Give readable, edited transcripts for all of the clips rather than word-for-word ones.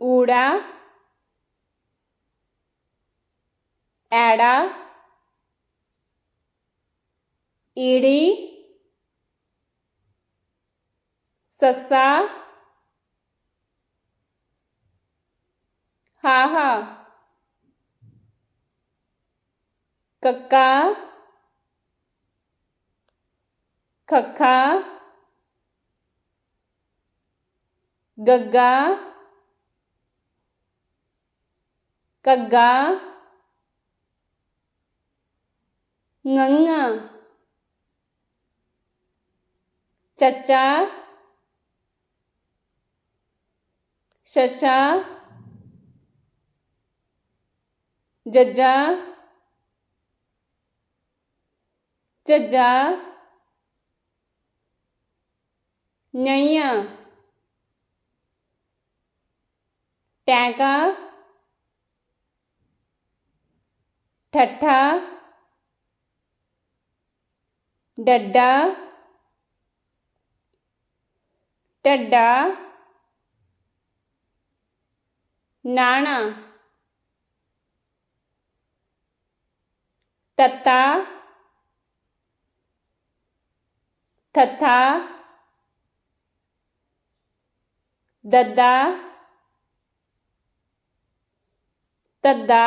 ఊడా ఏడా ఈడి సస్సా હાહા કક્કા ખખ્ખા ગગ્ગા કગ્ગા ngੰਗਾ ਚੱਚਾ ਸ਼ਸ਼ਾ ਜੱਜਾ ਝੱਝਾ ਨਈਆਂ ਟੈਂਕਾ ਠੱਠਾ ਡੱਡਾ ਢੱਡਾ ਨਾਣਾ ਤੱਤਾ ਥੱਥਾ ਦੱਦਾ ਤੱਦਾ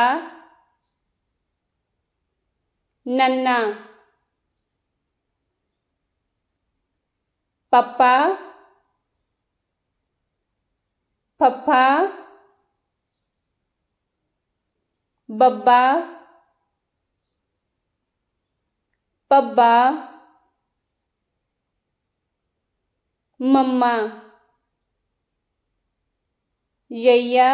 ਨੰਨਾ ਪੱਪਾ ਫੱਫਾ ਬੱਬਾ ਪੱਬਾ ਮੰਮਾ ਯਈਆ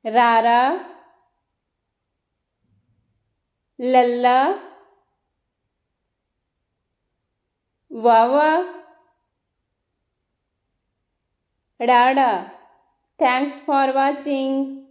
ਰਾਰਾ ਲੱਲਾ ਵਾਵਾ ડાડા. Thanks for watching.